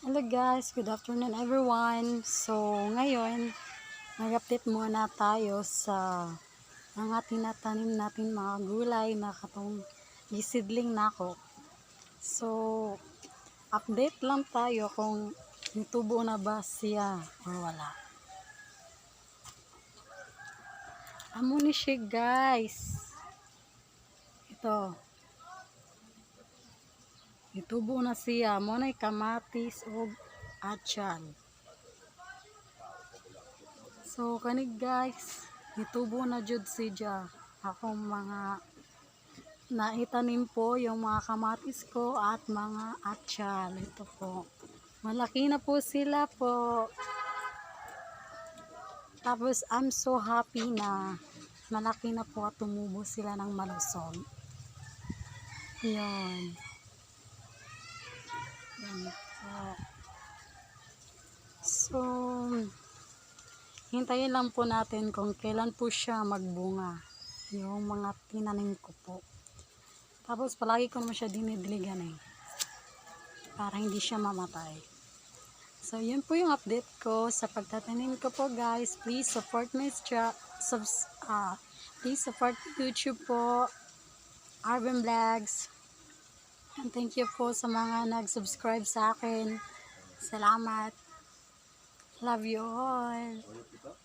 Hello guys, good afternoon everyone. So ngayon, nag-update muna tayo sa mga tinatanim natin mga gulay na katong gisidling na ako. So update lang tayo kung nitubo na ba siya or wala. Amo ni siya guys. Ito. Nitubo na siya. Muna'y kamatis o atsyal. So kanig guys, nitubo na jud siya. Akong mga naitanim po yung mga kamatis ko at mga atsyal. Ito po. Malaki na po sila po. Tapos I'm so happy na malaki na po at tumubo sila ng malusog. Yun. Ganito. So, hintayin lang po natin kung kailan po siya magbunga. Yung mga tinanim ko po. Tapos palagi ko naman siya dinidiligan para hindi siya mamatay. So, yun po yung update ko sa pagtatanim ko po guys. Please support my please support YouTube po, Arvin Vlogs. And thank you po sa mga nag-subscribe sa akin. Salamat. Love you all.